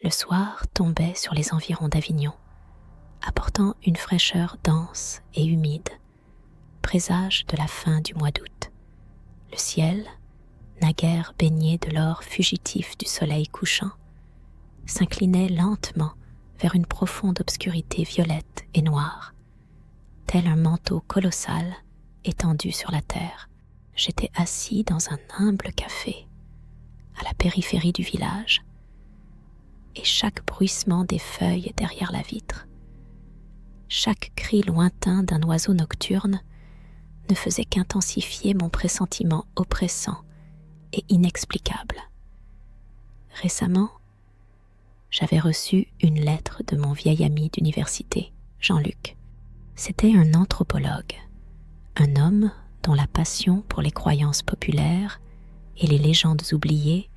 Le soir tombait sur les environs d'Avignon, apportant une fraîcheur dense et humide, présage de la fin du mois d'août. Le ciel, naguère baigné de l'or fugitif du soleil couchant, s'inclinait lentement vers une profonde obscurité violette et noire, tel un manteau colossal étendu sur la terre. J'étais assis dans un humble café, à la périphérie du village, et chaque bruissement des feuilles derrière la vitre, chaque cri lointain d'un oiseau nocturne ne faisait qu'intensifier mon pressentiment oppressant et inexplicable. Récemment, j'avais reçu une lettre de mon vieil ami d'université, Jean-Luc. C'était un anthropologue, un homme dont la passion pour les croyances populaires et les légendes oubliées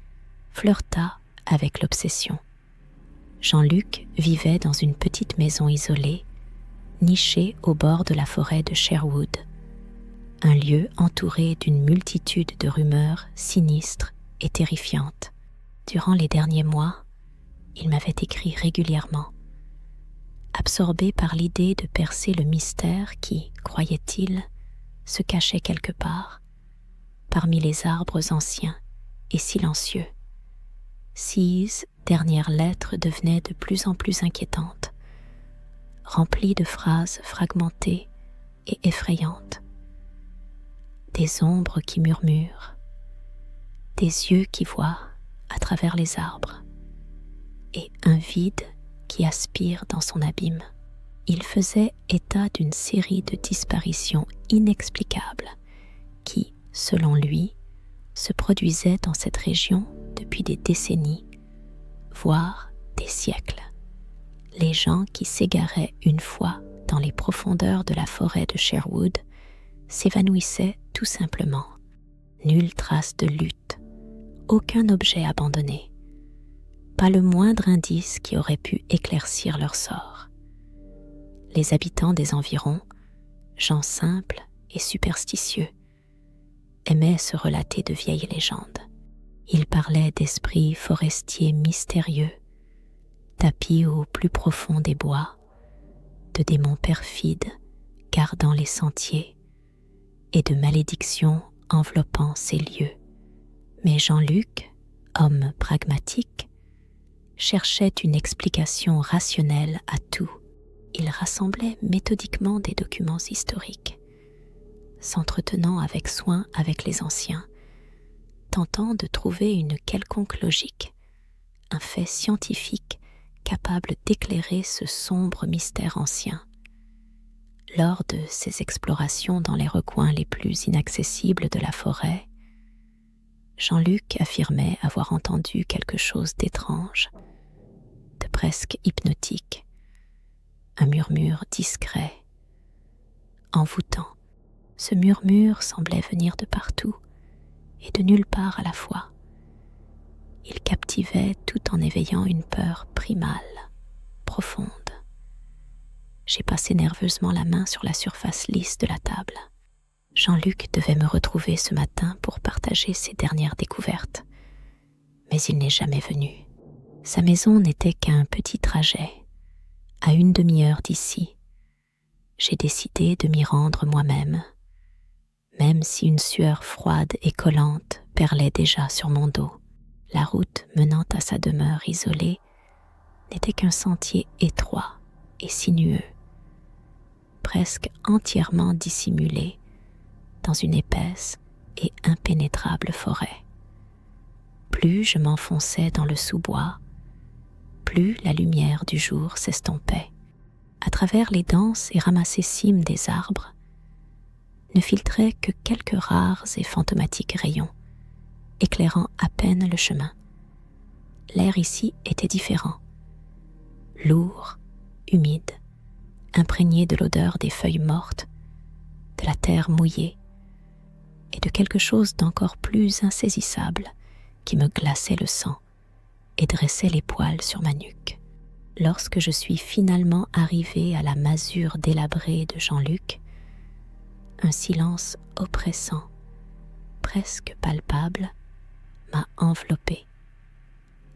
flirta avec l'obsession. Jean-Luc vivait dans une petite maison isolée, nichée au bord de la forêt de Sherwood, un lieu entouré d'une multitude de rumeurs sinistres et terrifiantes. Durant les derniers mois, il m'avait écrit régulièrement, absorbé par l'idée de percer le mystère qui, croyait-il, se cachait quelque part, parmi les arbres anciens et silencieux. Six dernières lettres devenaient de plus en plus inquiétantes, remplies de phrases fragmentées et effrayantes. Des ombres qui murmurent, des yeux qui voient à travers les arbres, et un vide qui aspire dans son abîme. Il faisait état d'une série de disparitions inexplicables qui, selon lui, se produisaient dans cette région depuis des décennies, voire des siècles. Les gens qui s'égaraient une fois dans les profondeurs de la forêt de Sherwood s'évanouissaient tout simplement. Nulle trace de lutte, aucun objet abandonné, pas le moindre indice qui aurait pu éclaircir leur sort. Les habitants des environs, gens simples et superstitieux, aimaient se relater de vieilles légendes. Ils parlaient d'esprits forestiers mystérieux, tapis au plus profond des bois, de démons perfides gardant les sentiers et de malédictions enveloppant ces lieux. Mais Jean-Luc, homme pragmatique, cherchait une explication rationnelle à tout. Il rassemblait méthodiquement des documents historiques, s'entretenant avec soin avec les anciens, tentant de trouver une quelconque logique, un fait scientifique capable d'éclairer ce sombre mystère ancien. Lors de ses explorations dans les recoins les plus inaccessibles de la forêt, Jean-Luc affirmait avoir entendu quelque chose d'étrange, de presque hypnotique, un murmure discret, envoûtant. Ce murmure semblait venir de partout et de nulle part à la fois. Il captivait tout en éveillant une peur primale, profonde. J'ai passé nerveusement la main sur la surface lisse de la table. Jean-Luc devait me retrouver ce matin pour partager ses dernières découvertes, mais il n'est jamais venu. Sa maison n'était qu'un petit trajet, à une demi-heure d'ici. J'ai décidé de m'y rendre moi-même, même si une sueur froide et collante perlait déjà sur mon dos. La route menant à sa demeure isolée n'était qu'un sentier étroit et sinueux, presque entièrement dissimulé dans une épaisse et impénétrable forêt. Plus je m'enfonçais dans le sous-bois, plus la lumière du jour s'estompait. À travers les denses et ramassées cimes des arbres, ne filtraient que quelques rares et fantomatiques rayons, éclairant à peine le chemin. L'air ici était différent, lourd, humide, imprégné de l'odeur des feuilles mortes, de la terre mouillée, et de quelque chose d'encore plus insaisissable qui me glaçait le sang et dressait les poils sur ma nuque. Lorsque je suis finalement arrivée à la masure délabrée de Jean-Luc, un silence oppressant, presque palpable, m'a enveloppée.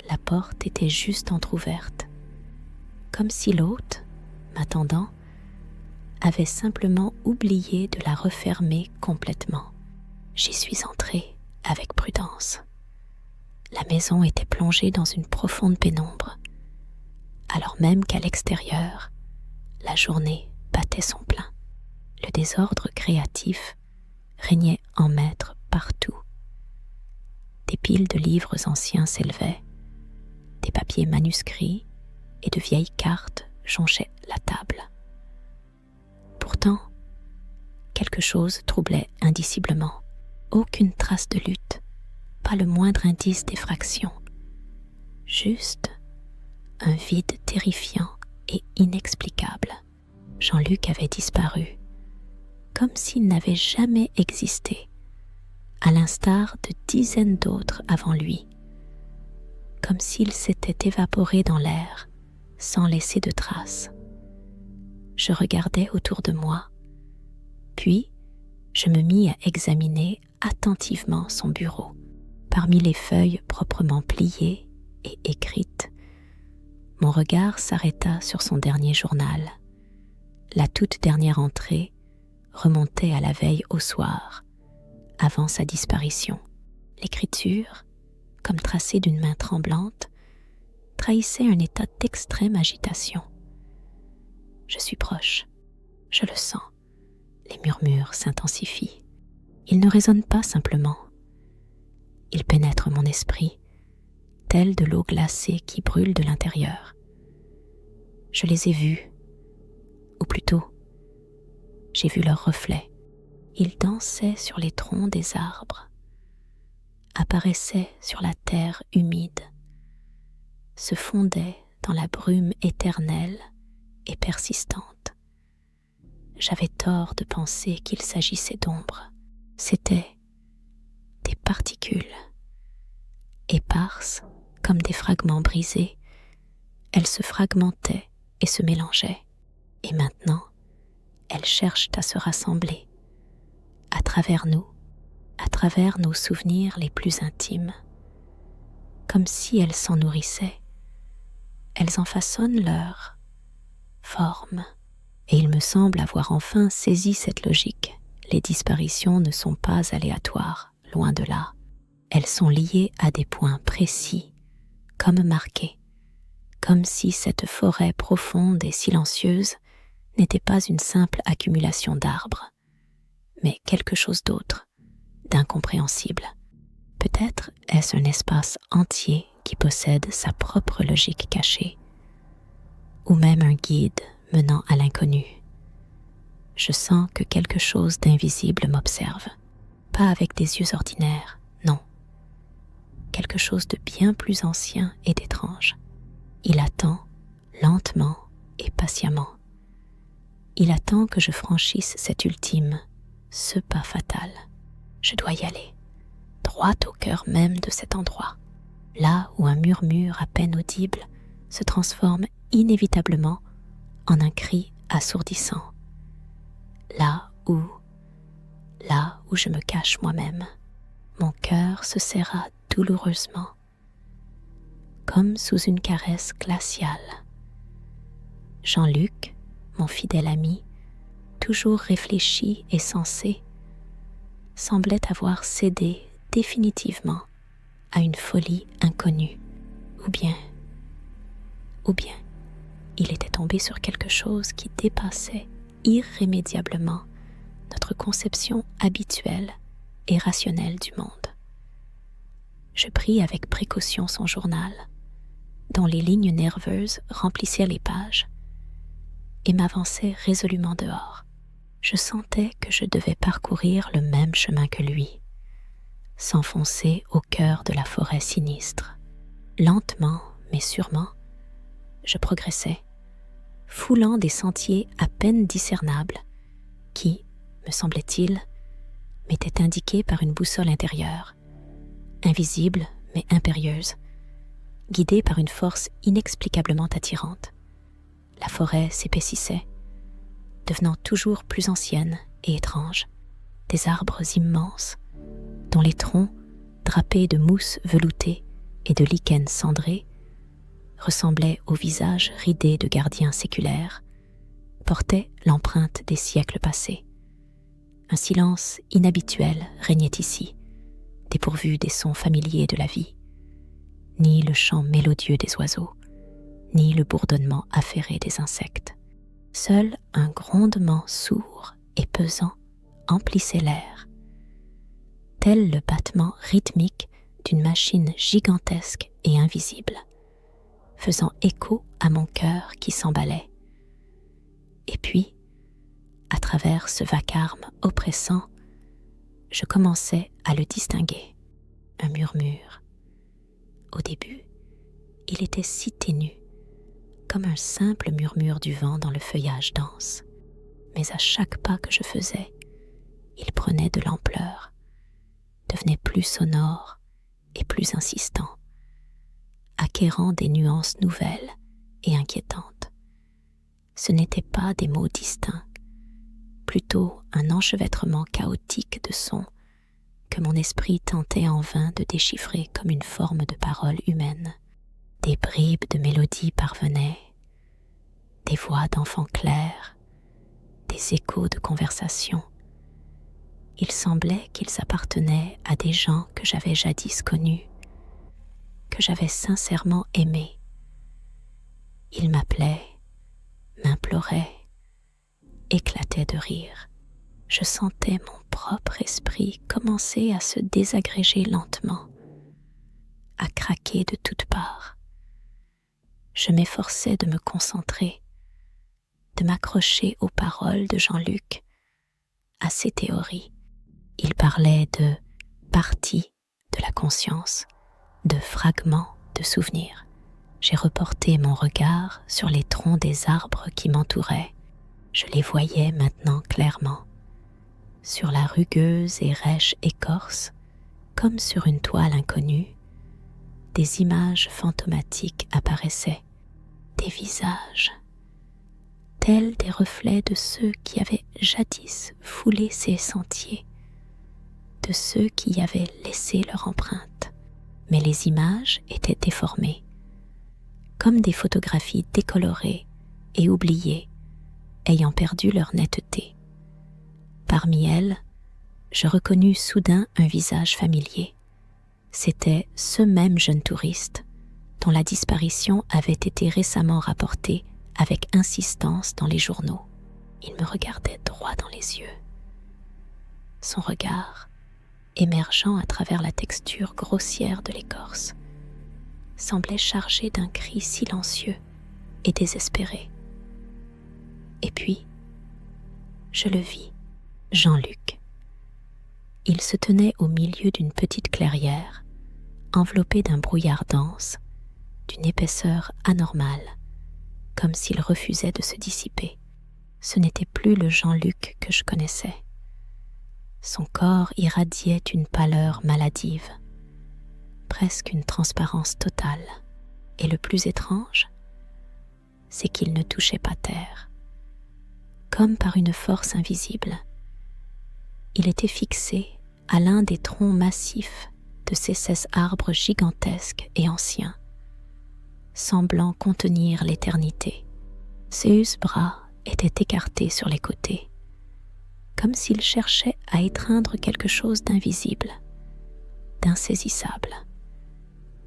la porte était juste entr'ouverte, comme si l'hôte, m'attendant, avait simplement oublié de la refermer complètement. J'y suis entrée avec prudence. La maison était plongée dans une profonde pénombre, alors même qu'à l'extérieur, la journée battait son plein. Le désordre créatif régnait en maître partout. Des piles de livres anciens s'élevaient, des papiers manuscrits et de vieilles cartes jonchaient la table. Pourtant, quelque chose troublait indiciblement. Aucune trace de lutte, pas le moindre indice d'effraction. Juste un vide terrifiant et inexplicable. Jean-Luc avait disparu, comme s'il n'avait jamais existé, à l'instar de dizaines d'autres avant lui, comme s'il s'était évaporé dans l'air, sans laisser de traces. Je regardais autour de moi, puis je me mis à examiner attentivement son bureau. Parmi les feuilles proprement pliées et écrites, mon regard s'arrêta sur son dernier journal. La toute dernière entrée remontait à la veille au soir, avant sa disparition. L'écriture, comme tracée d'une main tremblante, trahissait un état d'extrême agitation. Je suis proche, je le sens. Les murmures s'intensifient. Ils ne résonnent pas simplement. Ils pénètrent mon esprit, tels de l'eau glacée qui brûle de l'intérieur. Je les ai vus, ou plutôt, j'ai vu leurs reflets. Ils dansaient sur les troncs des arbres, apparaissaient sur la terre humide, se fondaient dans la brume éternelle et persistante. J'avais tort de penser qu'il s'agissait d'ombres. C'étaient des particules, éparses comme des fragments brisés. Elles se fragmentaient et se mélangeaient. Et maintenant, elles cherchent à se rassembler, à travers nous, à travers nos souvenirs les plus intimes. Comme si elles s'en nourrissaient, elles en façonnent leur forme. Et il me semble avoir enfin saisi cette logique. Les disparitions ne sont pas aléatoires, loin de là. Elles sont liées à des points précis, comme marqués, comme si cette forêt profonde et silencieuse n'était pas une simple accumulation d'arbres, mais quelque chose d'autre, d'incompréhensible. Peut-être est-ce un espace entier qui possède sa propre logique cachée, ou même un guide menant à l'inconnu. Je sens que quelque chose d'invisible m'observe, pas avec des yeux ordinaires, non. Quelque chose de bien plus ancien et d'étrange. Il attend, lentement et patiemment. Il attend que je franchisse cet ultime, ce pas fatal. Je dois y aller, droit au cœur même de cet endroit, là où un murmure à peine audible se transforme inévitablement en un cri assourdissant, là où je me cache moi-même. Mon cœur se serra douloureusement, comme sous une caresse glaciale. Jean-Luc, mon fidèle ami, toujours réfléchi et sensé, semblait avoir cédé définitivement à une folie inconnue, ou bien, il était tombé sur quelque chose qui dépassait irrémédiablement notre conception habituelle et rationnelle du monde. Je pris avec précaution son journal, dont les lignes nerveuses remplissaient les pages, et m'avançai résolument dehors. Je sentais que je devais parcourir le même chemin que lui, s'enfoncer au cœur de la forêt sinistre. Lentement, mais sûrement, je progressais, foulant des sentiers à peine discernables qui, me semblait-il, m'étaient indiqués par une boussole intérieure, invisible mais impérieuse, guidée par une force inexplicablement attirante. La forêt s'épaississait, devenant toujours plus ancienne et étrange. Des arbres immenses, dont les troncs, drapés de mousse veloutée, et de lichens cendrés, ressemblait au visage ridé de gardiens séculaires, portait l'empreinte des siècles passés. Un silence inhabituel régnait ici, dépourvu des sons familiers de la vie, ni le chant mélodieux des oiseaux, ni le bourdonnement affairé des insectes. Seul un grondement sourd et pesant emplissait l'air, tel le battement rythmique d'une machine gigantesque et invisible, faisant écho à mon cœur qui s'emballait. Et puis, à travers ce vacarme oppressant, je commençais à le distinguer, un murmure. Au début, il était si ténu, comme un simple murmure du vent dans le feuillage dense, mais à chaque pas que je faisais, il prenait de l'ampleur, devenait plus sonore et plus insistant, acquérant des nuances nouvelles et inquiétantes. Ce n'étaient pas des mots distincts, plutôt un enchevêtrement chaotique de sons que mon esprit tentait en vain de déchiffrer comme une forme de parole humaine. Des bribes de mélodies parvenaient, des voix d'enfants clairs, des échos de conversation. Il semblait qu'ils appartenaient à des gens que j'avais jadis connus, que j'avais sincèrement aimés. Ils m'appelaient, m'imploraient, éclataient de rire. Je sentais mon propre esprit commencer à se désagréger lentement, à craquer de toutes parts. Je m'efforçais de me concentrer, de m'accrocher aux paroles de Jean-Luc, à ses théories. Il parlait de parties de la conscience, de fragments de souvenirs. J'ai reporté mon regard sur les troncs des arbres qui m'entouraient. Je les voyais maintenant clairement. Sur la rugueuse et rêche écorce, comme sur une toile inconnue, des images fantomatiques apparaissaient, des visages, tels des reflets de ceux qui avaient jadis foulé ces sentiers, de ceux qui y avaient laissé leur empreinte. Mais les images étaient déformées, comme des photographies décolorées et oubliées, ayant perdu leur netteté. Parmi elles, je reconnus soudain un visage familier. C'était ce même jeune touriste dont la disparition avait été récemment rapportée avec insistance dans les journaux. Il me regardait droit dans les yeux. Son regard, émergeant à travers la texture grossière de l'écorce, semblait chargé d'un cri silencieux et désespéré. Et puis, je le vis, Jean-Luc. Il se tenait au milieu d'une petite clairière, enveloppé d'un brouillard dense, d'une épaisseur anormale, comme s'il refusait de se dissiper. Ce n'était plus le Jean-Luc que je connaissais. Son corps irradiait une pâleur maladive, presque une transparence totale. Et le plus étrange, c'est qu'il ne touchait pas terre. Comme par une force invisible, il était fixé à l'un des troncs massifs de ces 16 arbres gigantesques et anciens, semblant contenir l'éternité. Ses bras étaient écartés sur les côtés, comme s'il cherchait à étreindre quelque chose d'invisible, d'insaisissable.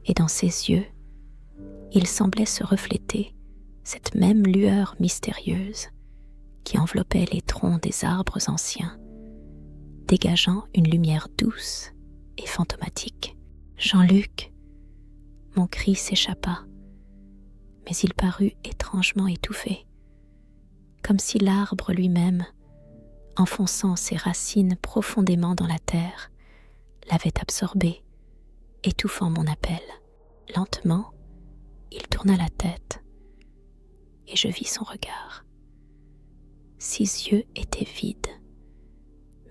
Et dans ses yeux, il semblait se refléter cette même lueur mystérieuse qui enveloppait les troncs des arbres anciens, dégageant une lumière douce et fantomatique. « Jean-Luc !» Mon cri s'échappa, mais il parut étrangement étouffé, comme si l'arbre lui-même, enfonçant ses racines profondément dans la terre, l'avait absorbé, étouffant mon appel. Lentement, il tourna la tête, et je vis son regard. Ses yeux étaient vides,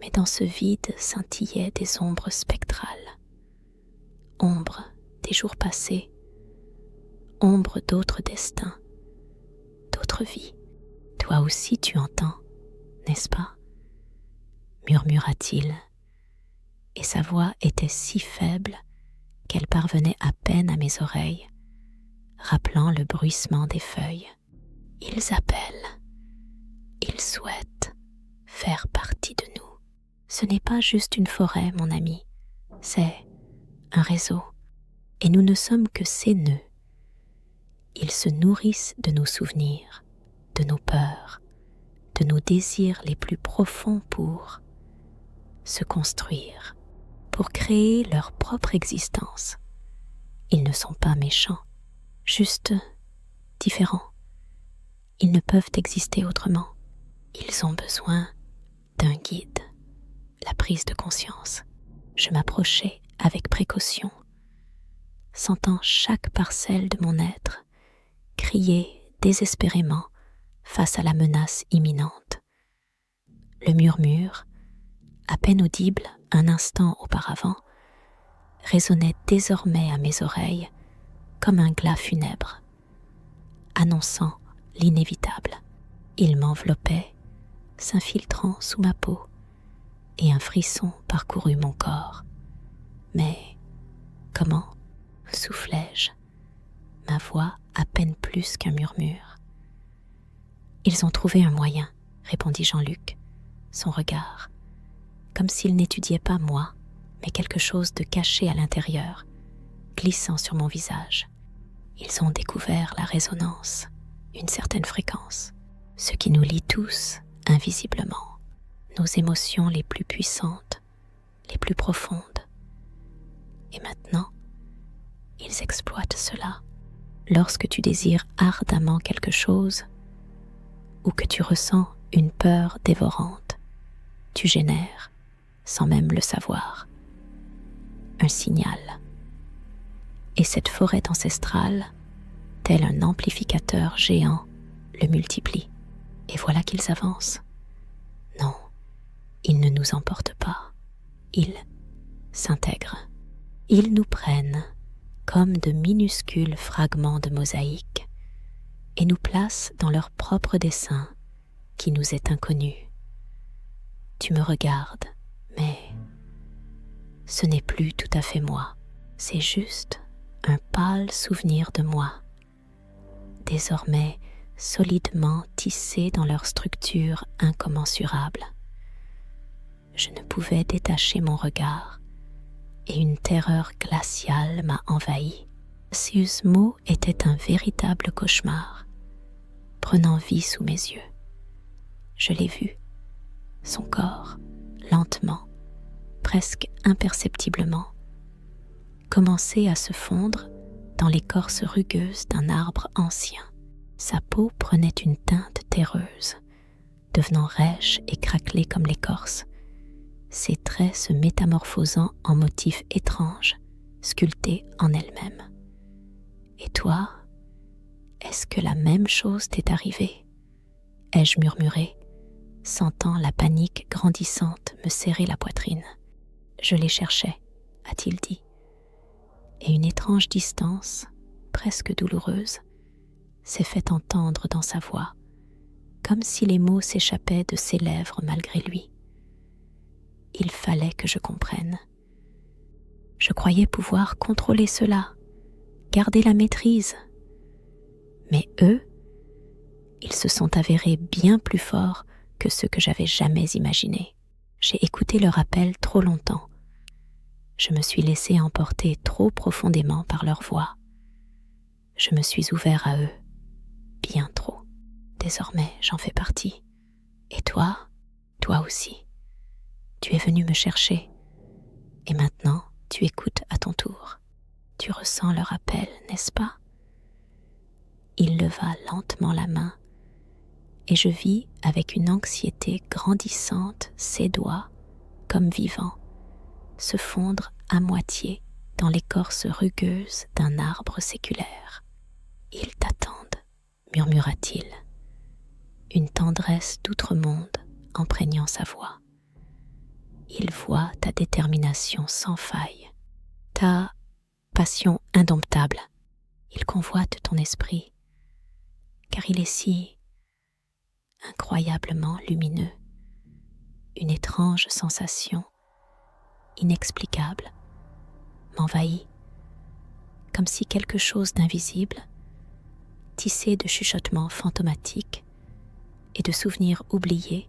mais dans ce vide scintillaient des ombres spectrales, ombres des jours passés, ombres d'autres destins, d'autres vies. « Toi aussi tu entends, n'est-ce pas ?» murmura-t-il, et sa voix était si faible qu'elle parvenait à peine à mes oreilles, rappelant le bruissement des feuilles. Ils appellent, ils souhaitent faire partie de nous. Ce n'est pas juste une forêt, mon ami, c'est un réseau, et nous ne sommes que ces nœuds. Ils se nourrissent de nos souvenirs, de nos peurs, de nos désirs les plus profonds pour se construire, pour créer leur propre existence. Ils ne sont pas méchants, juste différents. Ils ne peuvent exister autrement. Ils ont besoin d'un guide, la prise de conscience. Je m'approchai avec précaution, sentant chaque parcelle de mon être crier désespérément face à la menace imminente. Le murmure, à peine audible un instant auparavant, résonnait désormais à mes oreilles comme un glas funèbre, annonçant l'inévitable. Il m'enveloppait, s'infiltrant sous ma peau, et un frisson parcourut mon corps. Mais comment, soufflai-je, ma voix à peine plus qu'un murmure. Ils ont trouvé un moyen, répondit Jean-Luc, son regard, comme s'il n'étudiait pas moi, mais quelque chose de caché à l'intérieur, glissant sur mon visage. Ils ont découvert la résonance, une certaine fréquence, ce qui nous lie tous invisiblement, nos émotions les plus puissantes, les plus profondes. Et maintenant, ils exploitent cela. Lorsque tu désires ardemment quelque chose, ou que tu ressens une peur dévorante, tu génères, sans même le savoir, un signal. Et cette forêt ancestrale, tel un amplificateur géant, le multiplie. Et voilà qu'ils avancent. Non, ils ne nous emportent pas. Ils s'intègrent. Ils nous prennent comme de minuscules fragments de mosaïque et nous placent dans leur propre dessin qui nous est inconnu. Tu me regardes, mais ce n'est plus tout à fait moi. C'est juste un pâle souvenir de moi, désormais solidement tissé dans leur structure incommensurable. Je ne pouvais détacher mon regard et une terreur glaciale m'a envahi. Siusmo était un véritable cauchemar, prenant vie sous mes yeux. Je l'ai vu, son corps, lentement, presque imperceptiblement, commencer à se fondre dans l'écorce rugueuse d'un arbre ancien. Sa peau prenait une teinte terreuse, devenant rêche et craquelée comme l'écorce, ses traits se métamorphosant en motifs étranges, sculptés en elle-même. Et toi, est-ce que la même chose t'est arrivée ? Ai-je murmuré, sentant la panique grandissante me serrer la poitrine. Je les cherchais, a-t-il dit, et une étrange distance, presque douloureuse, s'est fait entendre dans sa voix, comme si les mots s'échappaient de ses lèvres malgré lui. Il fallait que je comprenne. Je croyais pouvoir contrôler cela, garder la maîtrise. Mais eux, ils se sont avérés bien plus forts que ceux que j'avais jamais imaginés. J'ai écouté leur appel trop longtemps. Je me suis laissé emporter trop profondément par leur voix. Je me suis ouvert à eux, bien trop. Désormais, j'en fais partie. Et toi aussi. Tu es venu me chercher, et maintenant tu écoutes à ton tour. Tu ressens leur appel, n'est-ce pas ? Il leva lentement la main, et je vis avec une anxiété grandissante ses doigts, comme vivants, se fondre à moitié dans l'écorce rugueuse d'un arbre séculaire. « Ils t'attendent, murmura-t-il, une tendresse d'outre-monde imprégnant sa voix. Il voit ta détermination sans faille, ta passion indomptable. Il convoite ton esprit, car il est si incroyablement lumineux. Une étrange sensation, inexplicable, m'envahit, comme si quelque chose d'invisible, tissé de chuchotements fantomatiques et de souvenirs oubliés,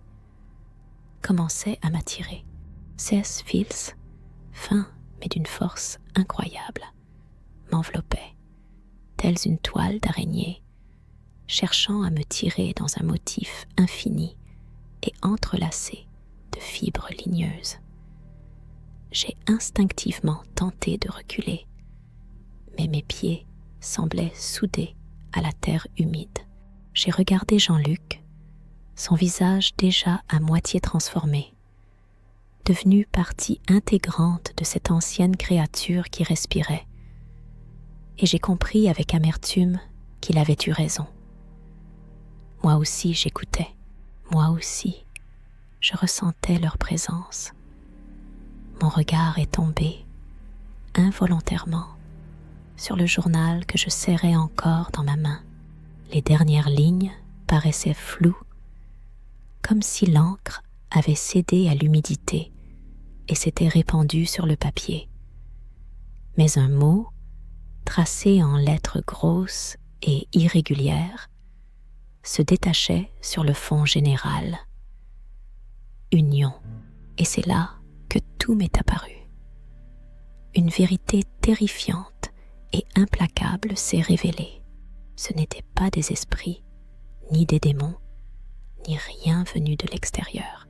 commençait à m'attirer. C.S. Fields, fin mais d'une force incroyable, m'enveloppait, telle une toile d'araignée, cherchant à me tirer dans un motif infini et entrelacé de fibres ligneuses. J'ai instinctivement tenté de reculer, mais mes pieds semblaient soudés à la terre humide. J'ai regardé Jean-Luc, son visage déjà à moitié transformé, devenu partie intégrante de cette ancienne créature qui respirait, et j'ai compris avec amertume qu'il avait eu raison. Moi aussi j'écoutais, moi aussi je ressentais leur présence. Mon regard est tombé, involontairement, sur le journal que je serrais encore dans ma main. Les dernières lignes paraissaient floues, comme si l'encre avait cédé à l'humidité et s'était répandue sur le papier. Mais un mot, tracé en lettres grosses et irrégulières, se détachait sur le fond général. Union. Et c'est là que tout m'est apparu. Une vérité terrifiante et implacable s'est révélée. Ce n'étaient pas des esprits, ni des démons, ni rien venu de l'extérieur.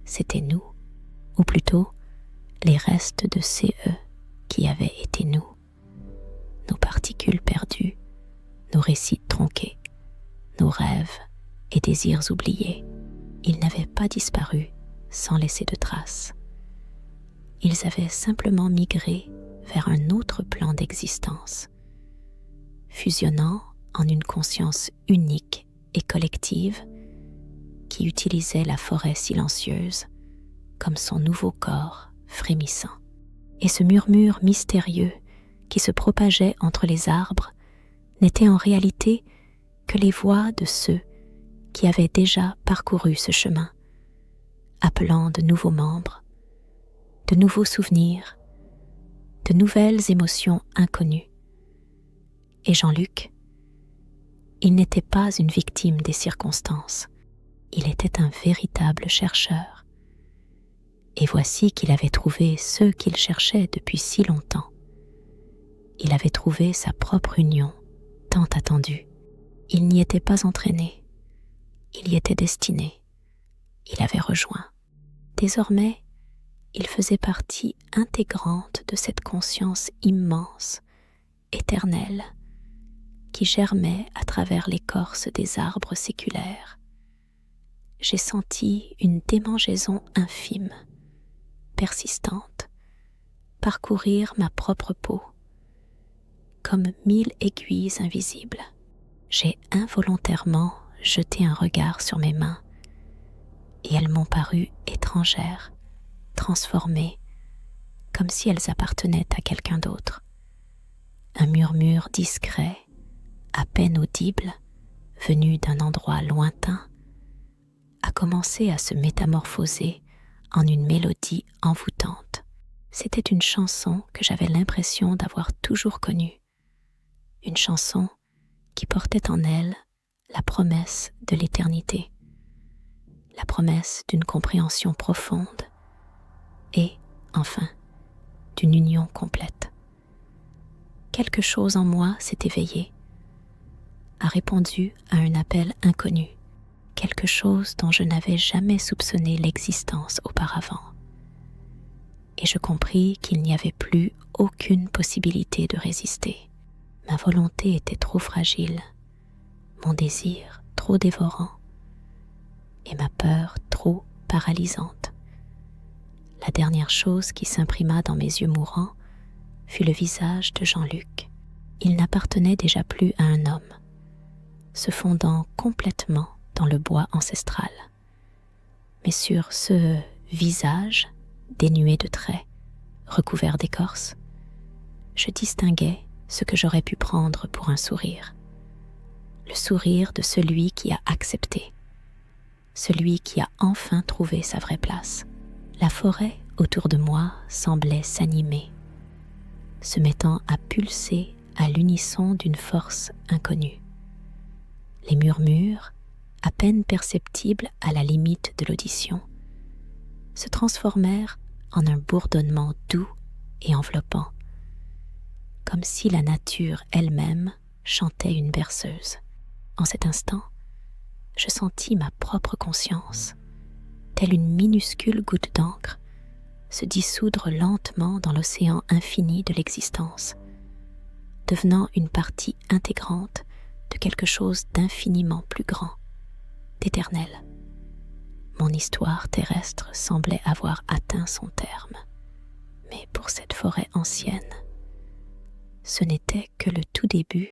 C'était nous, ou plutôt les restes de CE qui avaient été nous. Nos particules perdues, nos récits tronqués, nos rêves et désirs oubliés. Ils n'avaient pas disparu sans laisser de traces. Ils avaient simplement migré vers un autre plan d'existence, fusionnant en une conscience unique et collective qui utilisait la forêt silencieuse comme son nouveau corps frémissant. Et ce murmure mystérieux qui se propageait entre les arbres n'était en réalité que les voix de ceux qui avaient déjà parcouru ce chemin, appelant de nouveaux membres, de nouveaux souvenirs, de nouvelles émotions inconnues. Et Jean-Luc, il n'était pas une victime des circonstances, il était un véritable chercheur. Et voici qu'il avait trouvé ceux qu'il cherchait depuis si longtemps. Il avait trouvé sa propre union, tant attendue. Il n'y était pas entraîné, il y était destiné, il avait rejoint. Désormais, il faisait partie intégrante de cette conscience immense, éternelle, qui germait à travers l'écorce des arbres séculaires. J'ai senti une démangeaison infime, persistante, parcourir ma propre peau, comme 1000 aiguilles invisibles. J'ai involontairement jeté un regard sur mes mains, et elles m'ont paru étrangères, transformées, comme si elles appartenaient à quelqu'un d'autre. Un murmure discret, à peine audible, venu d'un endroit lointain, a commencé à se métamorphoser en une mélodie envoûtante. C'était une chanson que j'avais l'impression d'avoir toujours connue. Une chanson qui portait en elle la promesse de l'éternité, la promesse d'une compréhension profonde et, enfin, d'une union complète. Quelque chose en moi s'est éveillé, a répondu à un appel inconnu, quelque chose dont je n'avais jamais soupçonné l'existence auparavant. Et je compris qu'il n'y avait plus aucune possibilité de résister. Ma volonté était trop fragile, mon désir trop dévorant et ma peur trop paralysante. La dernière chose qui s'imprima dans mes yeux mourants fut le visage de Jean-Luc. Il n'appartenait déjà plus à un homme, se fondant complètement dans le bois ancestral. Mais sur ce visage, dénué de traits, recouvert d'écorce, je distinguais ce que j'aurais pu prendre pour un sourire. Le sourire de celui qui a accepté, celui qui a enfin trouvé sa vraie place. La forêt autour de moi semblait s'animer. se mettant à pulser à l'unisson d'une force inconnue. Les murmures, à peine perceptibles à la limite de l'audition, se transformèrent en un bourdonnement doux et enveloppant, comme si la nature elle-même chantait une berceuse. En cet instant, je sentis ma propre conscience, telle une minuscule goutte d'encre, se dissoudre lentement dans l'océan infini de l'existence, devenant une partie intégrante de quelque chose d'infiniment plus grand, d'éternel. Mon histoire terrestre semblait avoir atteint son terme, mais pour cette forêt ancienne, ce n'était que le tout début